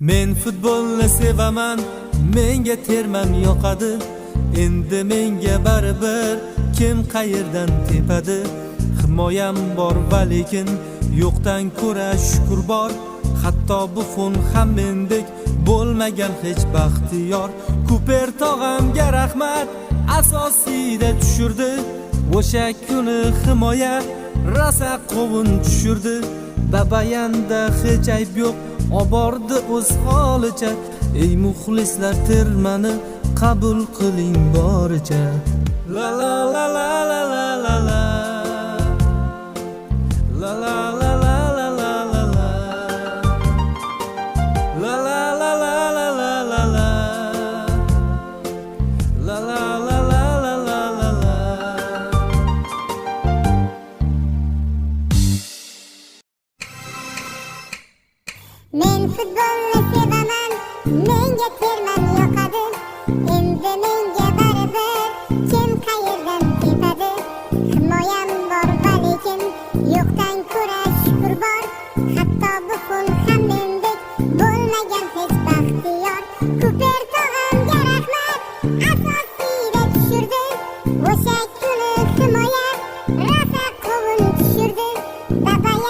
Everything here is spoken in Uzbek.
Men futbolni sevaman, menga terman yoqadi. Endi menga baribir kim qayerdan tepadi. Himoyam bor va lekin yo'qdan ko'ra shukr bor. Hatto Buffon ham mendek bo'lmagan hech baxtiyor. Kuper tog'amga rahmat, asosiyda tushirdi. O'sha kuni himoya rosa qovun tushirdi. Babayanda hech ayb yo'q, obordi o'z holicha. Ey muxlislar, termani qabul qiling boricha. La la la la la la la la. La la la la la la la la. La la la la la la la la. La la la la la la la la. Men futbolni sevaman, menga terman yoqadi. Endi menga baribir kim qayerdan tepadi. Himoyam bor va lekin yo'qdan ko'ra shukr bor. Hatto Buffon ham mendek bo'lmagan hech baxtiyor. Kuper tog'amga rahmat, asosiyda tushirdi. O'sha kuni himoya rosa qovun tushirdi. Babayanda